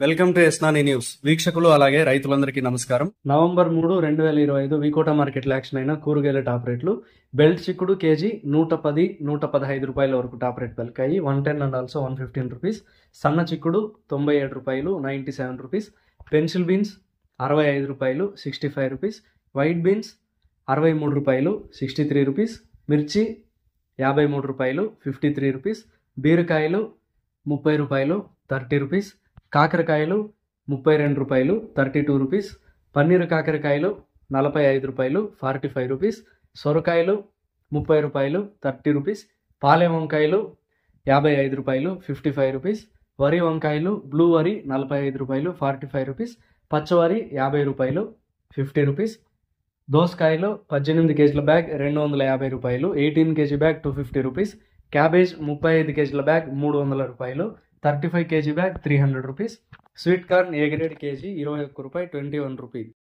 Welcome to ఎస్నాని news. వీక్షకులు అలాగే రైతులందరికీ నమస్కారం. నవంబర్ 3, 2025 వికోటా మార్కెట్లో యాక్షన్ అయిన కూరగాయల టాప్ రేట్లు. బెల్ట్ చిక్కుడు కేజీ 110, 115 రూపాయల వరకు టాప్ రేట్ పలికాయి. 110 అండ్ ఆల్సో 115 రూపీస్. సన్న చిక్కుడు 97 రూపాయలు, 97 రూపీస్. పెన్సిల్ బీన్స్ 65 రూపాయలు, 65 రూపీస్. వైట్ బీన్స్ 63 రూపాయలు, 63 రూపీస్. మిర్చి 53 రూపాయలు, 53 రూపీస్. బీరకాయలు 30 రూపాయలు, 30 రూపీస్. కాకరకాయలు 32 రూపాయలు, 32 రూపీస్. పన్నీరు కాకరకాయలు 45 రూపాయలు, 45 రూపీస్. సొరకాయలు 30 రూపాయలు, 30 రూపీస్. పాలెం వంకాయలు 55 రూపాయలు, 55 రూపీస్. వరి వంకాయలు బ్లూ వరి 45 రూపాయలు, 45 రూపీస్. పచ్చవరి 50 రూపాయలు, 50 రూపీస్. దోసకాయలు 18 కేజీల బ్యాగ్ 250 రూపాయలు, 18 కేజీ బ్యాగ్ 250 రూపీస్. క్యాబేజ్ 35 కేజీల బ్యాగ్ 300 రూపాయలు, 35 KG bag 300 rupees. Sweet corn A grade KG 21 రూపాయి, 21 రూపీ.